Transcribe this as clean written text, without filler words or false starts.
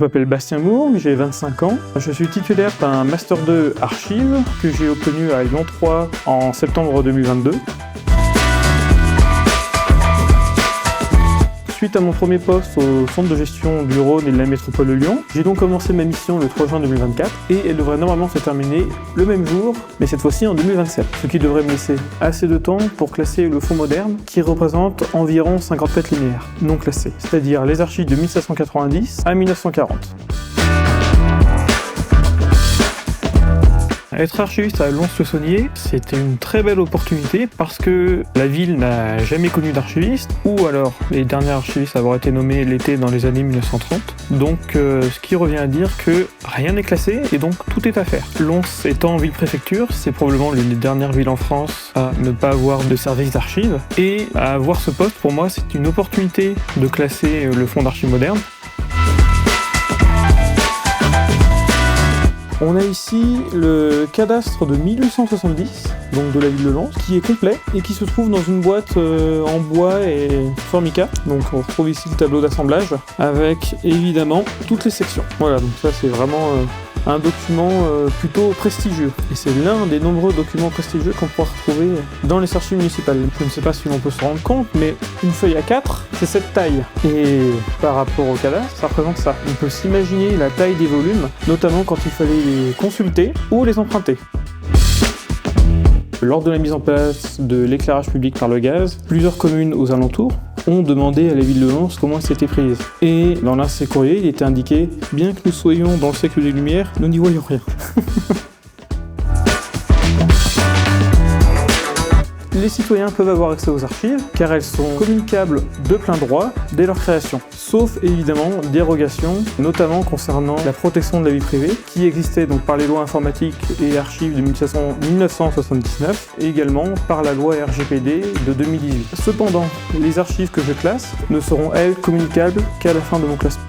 Je m'appelle Bastien Mourgue, j'ai 25 ans. Je suis titulaire d'un Master 2 Archives que j'ai obtenu à Lyon 3 en septembre 2022. Suite à mon premier poste au centre de gestion du Rhône et de la métropole de Lyon, j'ai donc commencé ma mission le 3 juin 2024 et elle devrait normalement se terminer le même jour, mais cette fois-ci en 2027. Ce qui devrait me laisser assez de temps pour classer le fonds moderne qui représente environ 50 mètres linéaires non classés, c'est-à-dire les archives de 1790 à 1940. Être archiviste à Lons-le-Saunier, c'était une très belle opportunité parce que la ville n'a jamais connu d'archiviste, ou alors les derniers archivistes à avoir été nommés l'été dans les années 1930. Donc ce qui revient à dire que rien n'est classé et donc tout est à faire. Lons étant ville-préfecture, c'est probablement l'une des dernières villes en France à ne pas avoir de service d'archives. Et à avoir ce poste, pour moi, c'est une opportunité de classer le fonds d'archives moderne. On a ici le cadastre de 1870, donc de la ville de Lons, qui est complet et qui se trouve dans une boîte en bois et formica. Donc on retrouve ici le tableau d'assemblage avec évidemment toutes les sections. Voilà, donc ça c'est vraiment un document plutôt prestigieux. Et c'est l'un des nombreux documents prestigieux qu'on pourra retrouver dans les archives municipales. Je ne sais pas si l'on peut se rendre compte, mais une feuille A4, c'est cette taille. Et par rapport au cadastre, ça représente ça. On peut s'imaginer la taille des volumes, notamment quand il fallait les consulter ou les emprunter. Lors de la mise en place de l'éclairage public par le gaz, plusieurs communes aux alentours ont demandé à la ville de Lons comment elle s'était prise. Et dans l'un de ces courriers, il était indiqué « Bien que nous soyons dans le siècle des Lumières, nous n'y voyons rien ». Les citoyens peuvent avoir accès aux archives car elles sont communicables de plein droit dès leur création, sauf évidemment dérogations, notamment concernant la protection de la vie privée qui existait donc par les lois informatiques et archives de 1979 et également par la loi RGPD de 2018. Cependant, les archives que je classe ne seront elles communicables qu'à la fin de mon classement.